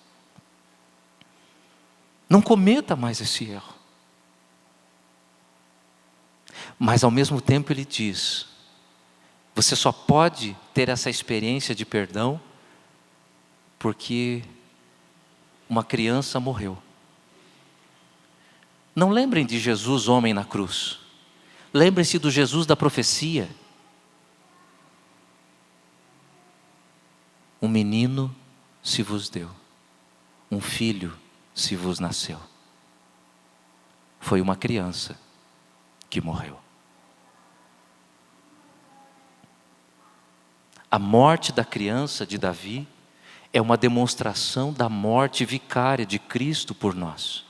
[SPEAKER 1] Não cometa mais esse erro. Mas ao mesmo tempo ele diz: você só pode ter essa experiência de perdão porque uma criança morreu. Não lembrem de Jesus, homem na cruz. Lembrem-se do Jesus da profecia. Um menino se vos deu, um filho se vos nasceu. Foi uma criança que morreu. A morte da criança de Davi é uma demonstração da morte vicária de Cristo por nós.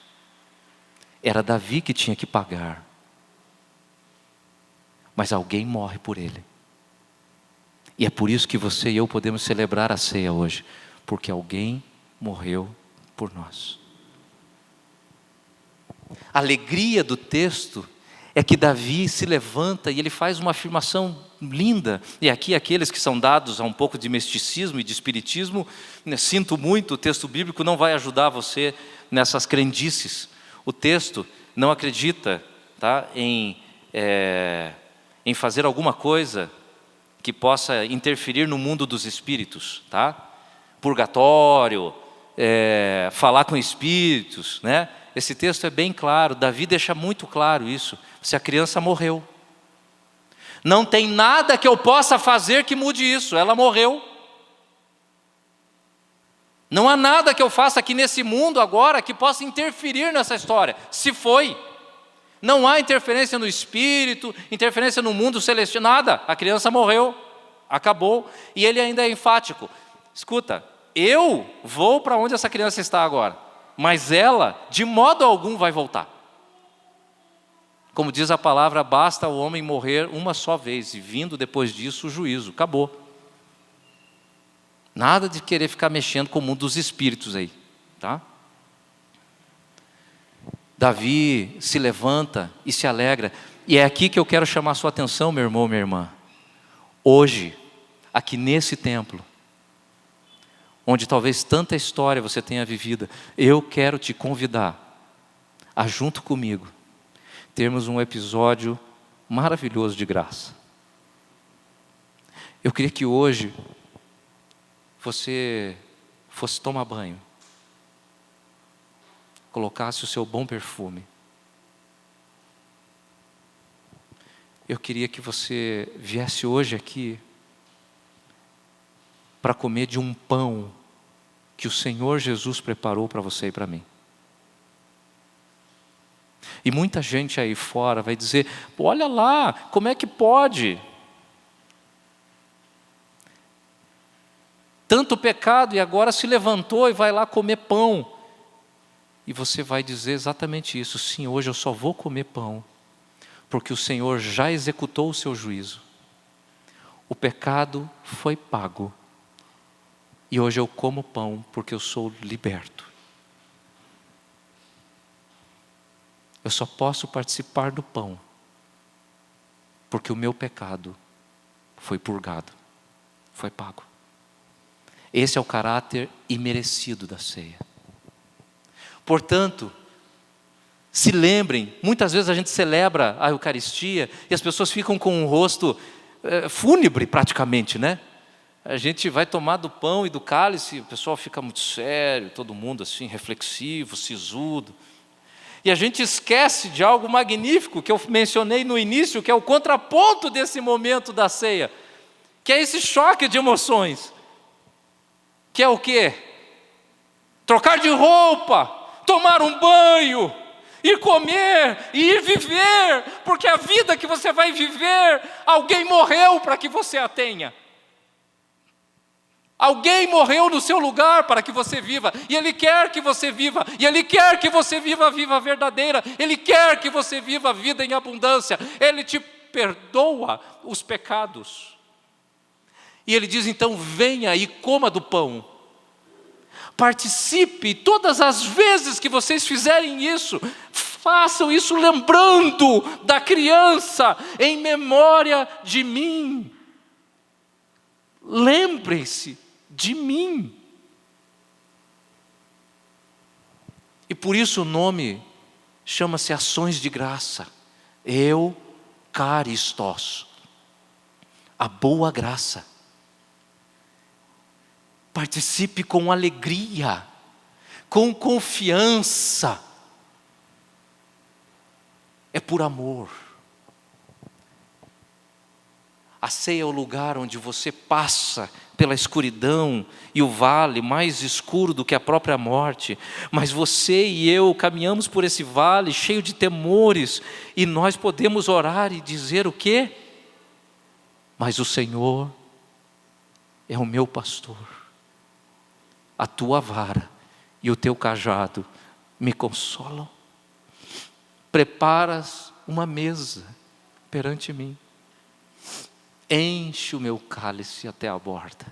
[SPEAKER 1] Era Davi que tinha que pagar. Mas alguém morre por ele. E é por isso que você e eu podemos celebrar a ceia hoje. Porque alguém morreu por nós. A alegria do texto é que Davi se levanta e ele faz uma afirmação linda. E aqui aqueles que são dados a um pouco de misticismo e de espiritismo, sinto muito, o texto bíblico não vai ajudar você nessas crendices. O texto não acredita, tá, em fazer alguma coisa que possa interferir no mundo dos espíritos, tá? Purgatório, falar com espíritos, né? Esse texto é bem claro, Davi deixa muito claro isso. Se a criança morreu, não tem nada que eu possa fazer que mude isso, ela morreu. Não há nada que eu faça aqui nesse mundo agora que possa interferir nessa história, se foi. Não há interferência no espírito, interferência no mundo celestial, nada. A criança morreu, acabou. E ele ainda é enfático. Escuta, eu vou para onde essa criança está agora, mas ela, de modo algum, vai voltar. Como diz a palavra, basta o homem morrer uma só vez, e vindo depois disso o juízo, acabou. Nada de querer ficar mexendo com o mundo dos espíritos aí, tá? Davi se levanta e se alegra. E é aqui que eu quero chamar a sua atenção, meu irmão, minha irmã. Hoje, aqui nesse templo, onde talvez tanta história você tenha vivido, eu quero te convidar a, junto comigo, termos um episódio maravilhoso de graça. Eu queria que hoje você fosse tomar banho, colocasse o seu bom perfume. Eu queria que você viesse hoje aqui para comer de um pão que o Senhor Jesus preparou para você e para mim. E muita gente aí fora vai dizer, olha lá, como é que pode? Tanto pecado e agora se levantou e vai lá comer pão. E você vai dizer exatamente isso, sim, hoje eu só vou comer pão, porque o Senhor já executou o seu juízo. O pecado foi pago. E hoje eu como pão porque eu sou liberto. Eu só posso participar do pão porque o meu pecado foi purgado, foi pago. Esse é o caráter imerecido da ceia. Portanto, se lembrem, muitas vezes a gente celebra a Eucaristia e as pessoas ficam com um rosto fúnebre praticamente, né? A gente vai tomar do pão e do cálice, o pessoal fica muito sério, todo mundo assim, reflexivo, sisudo. E a gente esquece de algo magnífico que eu mencionei no início, que é o contraponto desse momento da ceia, que é esse choque de emoções. Que é o quê? Trocar de roupa, tomar um banho, ir comer, e ir viver, porque a vida que você vai viver, alguém morreu para que você a tenha. Alguém morreu no seu lugar para que você viva, e Ele quer que você viva, e Ele quer que você viva a vida verdadeira, Ele quer que você viva a vida em abundância, Ele te perdoa os pecados. E Ele diz então, venha e coma do pão, participe, todas as vezes que vocês fizerem isso, façam isso lembrando da criança, em memória de mim. Lembrem-se de mim. E por isso o nome chama-se ações de graça. Eucaristos, a boa graça. Participe com alegria, com confiança. É por amor. A ceia é o lugar onde você passa pela escuridão e o vale mais escuro do que a própria morte. Mas você e eu caminhamos por esse vale cheio de temores, e nós podemos orar e dizer o quê? Mas o Senhor é o meu pastor. A tua vara e o teu cajado me consolam. preparas uma mesa perante mim, enche o meu cálice até a borda.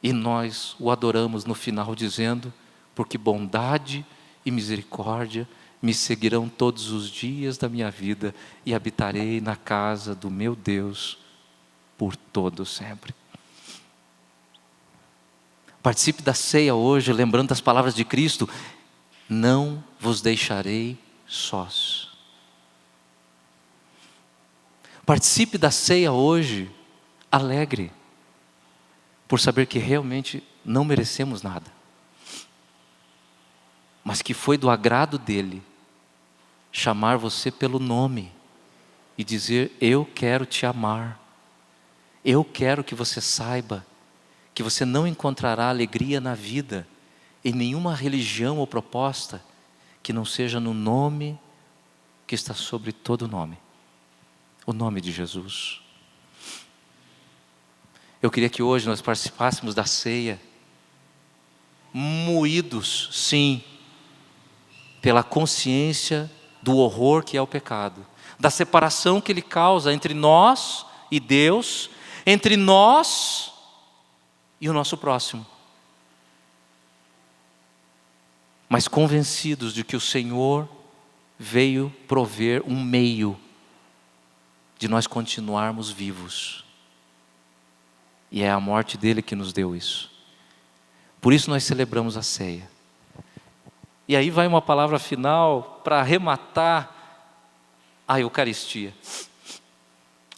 [SPEAKER 1] E nós o adoramos no final dizendo: porque bondade e misericórdia me seguirão todos os dias da minha vida, e habitarei na casa do meu Deus por todo sempre. Participe da ceia hoje, lembrando das palavras de Cristo: não vos deixarei sós. Participe da ceia hoje, alegre, por saber que realmente não merecemos nada, mas que foi do agrado dele chamar você pelo nome e dizer: eu quero te amar, eu quero que você saiba que você não encontrará alegria na vida em nenhuma religião ou proposta que não seja no nome que está sobre todo nome, o nome de Jesus. Eu queria que hoje nós participássemos da ceia, moídos, sim, pela consciência do horror que é o pecado, da separação que ele causa entre nós e Deus, entre nós e o nosso próximo. Mas convencidos de que o Senhor veio prover um meio de nós continuarmos vivos. E é a morte dele que nos deu isso. Por isso nós celebramos a ceia. E aí vai uma palavra final para arrematar a Eucaristia.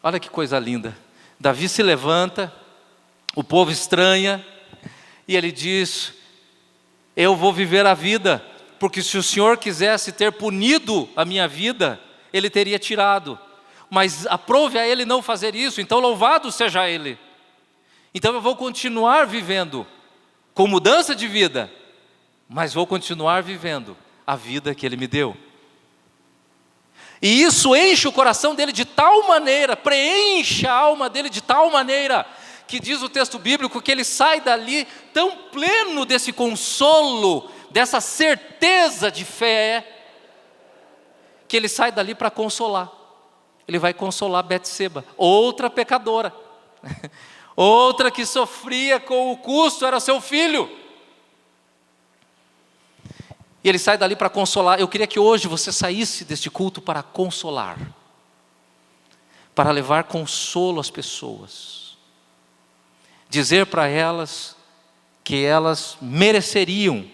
[SPEAKER 1] Olha que coisa linda. Davi se levanta, o povo estranha, e ele diz: eu vou viver a vida, porque se o Senhor quisesse ter punido a minha vida, Ele teria tirado. Mas aprove a Ele não fazer isso, então louvado seja Ele. Então eu vou continuar vivendo com mudança de vida, mas vou continuar vivendo a vida que Ele me deu. E isso enche o coração dele de tal maneira, preenche a alma dele de tal maneira, que diz o texto bíblico que ele sai dali tão pleno desse consolo, dessa certeza de fé, que ele sai dali para consolar. Ele vai consolar Betseba, outra pecadora, outra que sofria com o custo, era seu filho. E ele sai dali para consolar. Eu queria que hoje você saísse deste culto para consolar, para levar consolo às pessoas, dizer para elas que elas mereceriam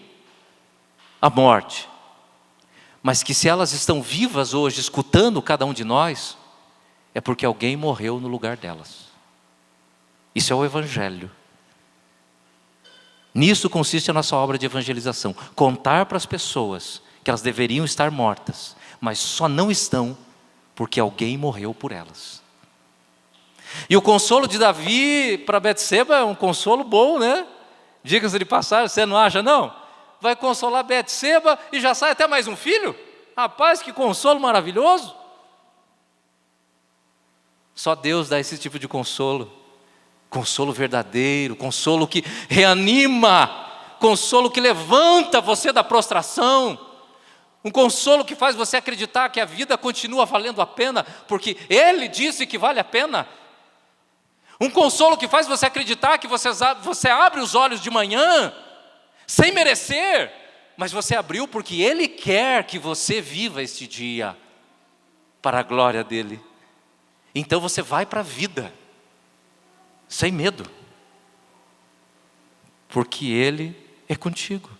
[SPEAKER 1] a morte, mas que se elas estão vivas hoje, escutando cada um de nós, é porque alguém morreu no lugar delas. Isso é o Evangelho. Nisso consiste a nossa obra de evangelização, contar para as pessoas que elas deveriam estar mortas, mas só não estão porque alguém morreu por elas. E o consolo de Davi para Betseba é um consolo bom, né? Diga-se de passagem, você não acha não? Vai consolar Betseba e já sai até mais um filho? Rapaz, que consolo maravilhoso! Só Deus dá esse tipo de consolo. Consolo verdadeiro, consolo que reanima, consolo que levanta você da prostração, um consolo que faz você acreditar que a vida continua valendo a pena, porque Ele disse que vale a pena. Um consolo que faz você acreditar que você abre os olhos de manhã, sem merecer, mas você abriu porque Ele quer que você viva este dia, para a glória dEle. Então você vai para a vida, sem medo, porque Ele é contigo.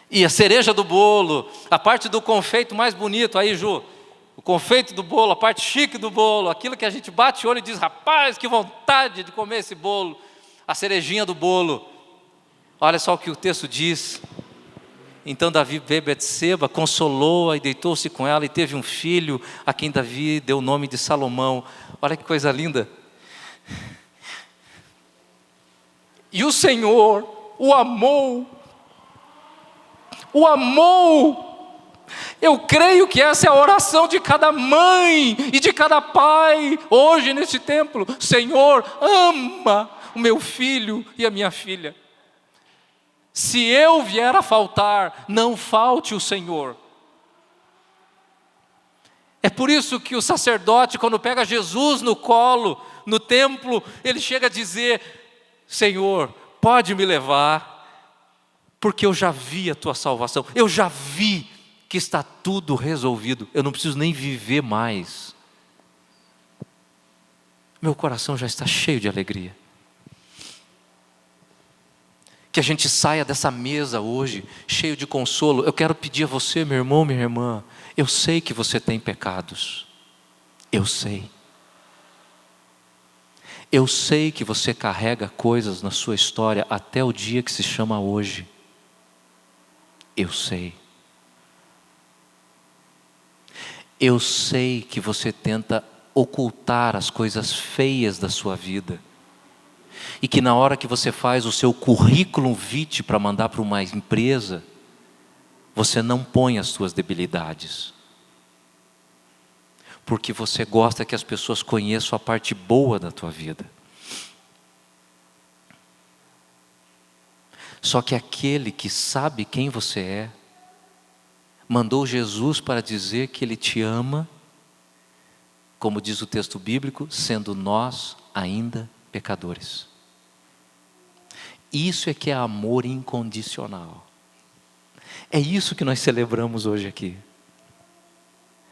[SPEAKER 1] E a cereja do bolo, a parte do confeito mais bonito, aí Ju, o confeito do bolo, a parte chique do bolo, aquilo que a gente bate o olho e diz: rapaz, que vontade de comer esse bolo, a cerejinha do bolo. Olha só o que o texto diz. Então Davi veio Betseba, consolou-a e deitou-se com ela, e teve um filho, a quem Davi deu o nome de Salomão. Olha que coisa linda. E o Senhor o amou. O amou. Eu creio que essa é a oração de cada mãe e de cada pai hoje nesse templo. Senhor, ama o meu filho e a minha filha. Se eu vier a faltar, não falte o Senhor. É por isso que o sacerdote, quando pega Jesus no colo, no templo, ele chega a dizer: Senhor, pode me levar, porque eu já vi a tua salvação, eu já vi que está tudo resolvido, eu não preciso nem viver mais. Meu coração já está cheio de alegria. Que a gente saia dessa mesa hoje cheio de consolo. Eu quero pedir a você, meu irmão, minha irmã, eu sei que você tem pecados. Eu sei. Eu sei que você carrega coisas na sua história até o dia que se chama hoje. Eu sei. Eu sei que você tenta ocultar as coisas feias da sua vida. E que na hora que você faz o seu currículo vitae para mandar para uma empresa, você não põe as suas debilidades. Porque você gosta que as pessoas conheçam a parte boa da tua vida. Só que aquele que sabe quem você é, mandou Jesus para dizer que Ele te ama, como diz o texto bíblico, sendo nós ainda pecadores. Isso é que é amor incondicional. É isso que nós celebramos hoje aqui.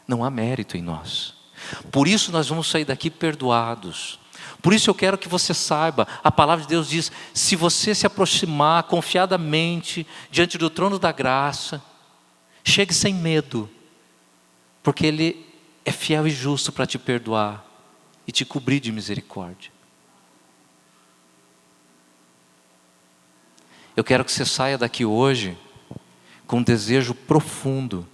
[SPEAKER 1] Não há mérito em nós. Por isso nós vamos sair daqui perdoados. Por isso eu quero que você saiba, a palavra de Deus diz: se você se aproximar confiadamente diante do trono da graça, chegue sem medo, porque Ele é fiel e justo para te perdoar e te cobrir de misericórdia. Eu quero que você saia daqui hoje com um desejo profundo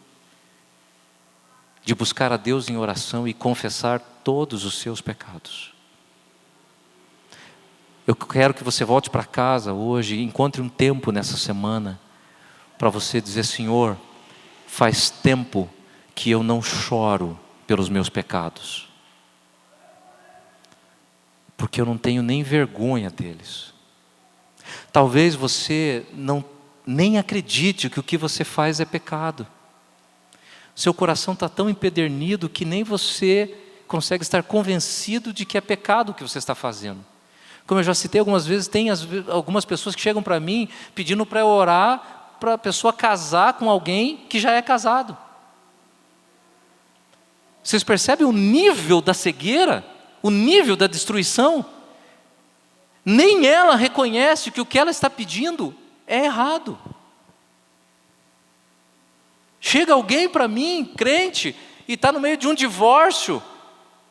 [SPEAKER 1] de buscar a Deus em oração e confessar todos os seus pecados. Eu quero que você volte para casa hoje e encontre um tempo nessa semana para você dizer: Senhor, faz tempo que eu não choro pelos meus pecados, porque eu não tenho nem vergonha deles. Talvez você nem acredite que o que você faz é pecado. Seu coração está tão empedernido que nem você consegue estar convencido de que é pecado o que você está fazendo. Como eu já citei algumas vezes, tem algumas pessoas que chegam para mim pedindo para eu orar para a pessoa casar com alguém que já é casado. Vocês percebem o nível da cegueira? O nível da destruição? Nem ela reconhece que o que ela está pedindo é errado. Chega alguém para mim, crente, e está no meio de um divórcio,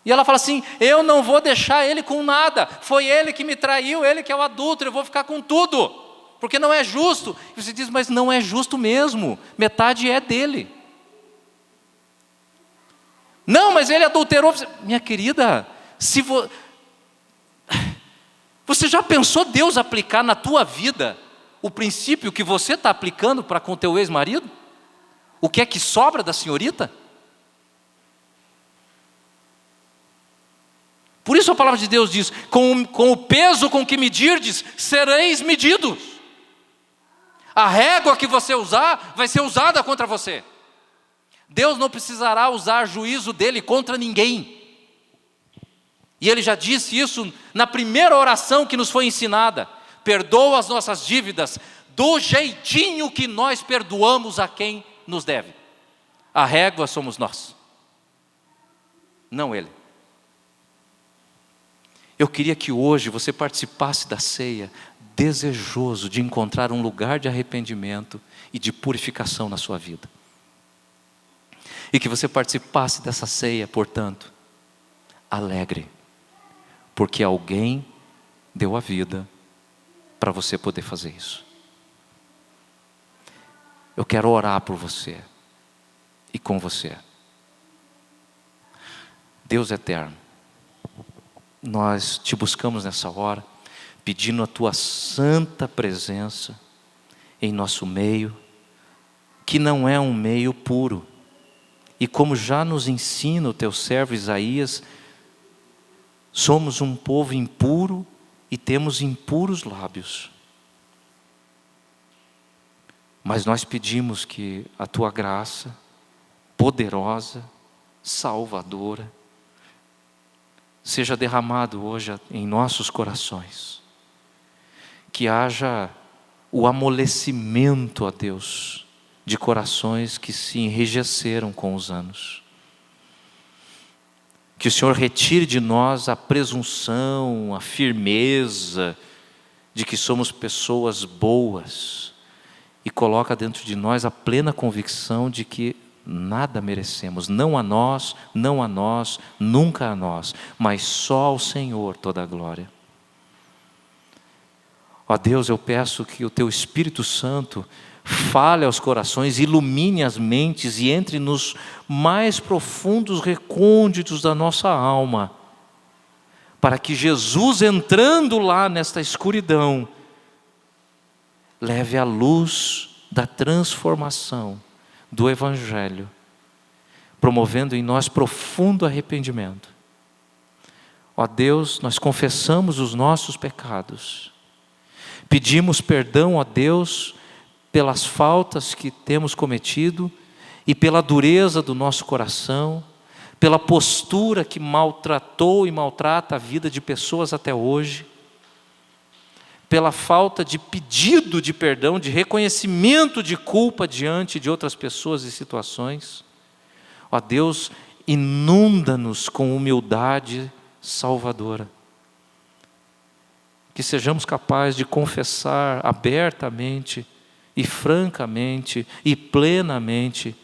[SPEAKER 1] e ela fala assim: eu não vou deixar ele com nada, foi ele que me traiu, ele que é o adúltero, eu vou ficar com tudo, porque não é justo. E você diz: mas não é justo mesmo, metade é dele. Não, mas ele adulterou. Minha querida, você já pensou Deus aplicar na tua vida o princípio que você está aplicando para com o teu ex-marido? O que é que sobra da senhorita? Por isso a palavra de Deus diz: com o peso com que medirdes, sereis medidos. A régua que você usar, vai ser usada contra você. Deus não precisará usar juízo dele contra ninguém. E Ele já disse isso na primeira oração que nos foi ensinada: perdoa as nossas dívidas, do jeitinho que nós perdoamos a quem nos deve. A régua somos nós, não Ele. Eu queria que hoje você participasse da ceia desejoso de encontrar um lugar de arrependimento e de purificação na sua vida. E que você participasse dessa ceia, portanto, alegre, porque alguém deu a vida para você poder fazer isso. Eu quero orar por você e com você. Deus eterno, nós te buscamos nessa hora, pedindo a tua santa presença em nosso meio, que não é um meio puro. E como já nos ensina o teu servo Isaías, somos um povo impuro e temos impuros lábios. Mas nós pedimos que a Tua graça, poderosa, salvadora, seja derramado hoje em nossos corações. Que haja o amolecimento, ó Deus, de corações que se enrijeceram com os anos. Que o Senhor retire de nós a presunção, a firmeza de que somos pessoas boas e coloca dentro de nós a plena convicção de que nada merecemos, não a nós, nunca a nós, mas só ao Senhor toda a glória. Ó Deus, eu peço que o Teu Espírito Santo fale aos corações, ilumine as mentes e entre nos mais profundos recônditos da nossa alma, para que Jesus, entrando lá nesta escuridão, leve a luz da transformação do Evangelho, promovendo em nós profundo arrependimento. Ó Deus, nós confessamos os nossos pecados, pedimos perdão, ó Deus, pelas faltas que temos cometido e pela dureza do nosso coração, pela postura que maltratou e maltrata a vida de pessoas até hoje, pela falta de pedido de perdão, de reconhecimento de culpa diante de outras pessoas e situações. Ó Deus, inunda-nos com humildade salvadora. Que sejamos capazes de confessar abertamente e francamente e plenamente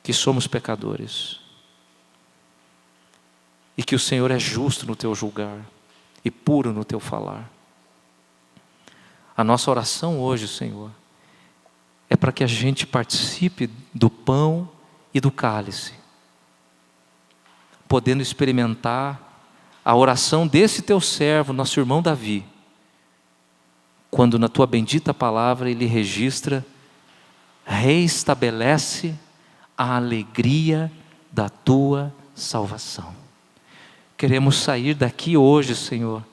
[SPEAKER 1] que somos pecadores. E que o Senhor é justo no Teu julgar e puro no Teu falar. A nossa oração hoje, Senhor, é para que a gente participe do pão e do cálice, podendo experimentar a oração desse Teu servo, nosso irmão Davi, quando na Tua bendita palavra ele registra: reestabelece a alegria da Tua salvação. Queremos sair daqui hoje, Senhor,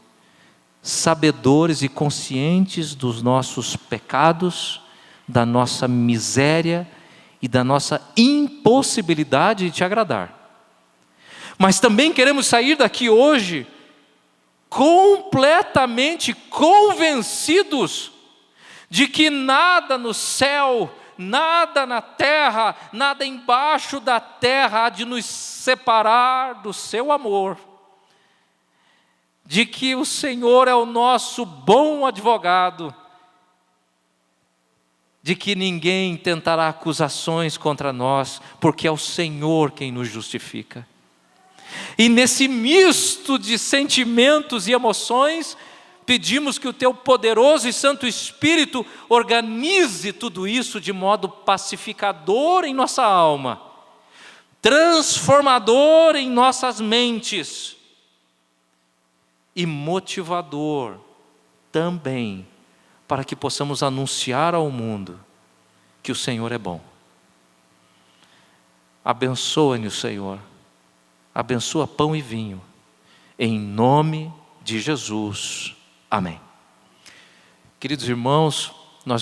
[SPEAKER 1] sabedores e conscientes dos nossos pecados, da nossa miséria e da nossa impossibilidade de Te agradar. Mas também queremos sair daqui hoje completamente convencidos de que nada no céu, nada na terra, nada embaixo da terra há de nos separar do Seu amor. De que o Senhor é o nosso bom advogado, de que ninguém tentará acusações contra nós, porque é o Senhor quem nos justifica. E nesse misto de sentimentos e emoções, pedimos que o Teu poderoso e Santo Espírito organize tudo isso de modo pacificador em nossa alma, transformador em nossas mentes, e motivador também, para que possamos anunciar ao mundo que o Senhor é bom. Abençoa-nos, Senhor, abençoa pão e vinho, em nome de Jesus, amém. Queridos irmãos,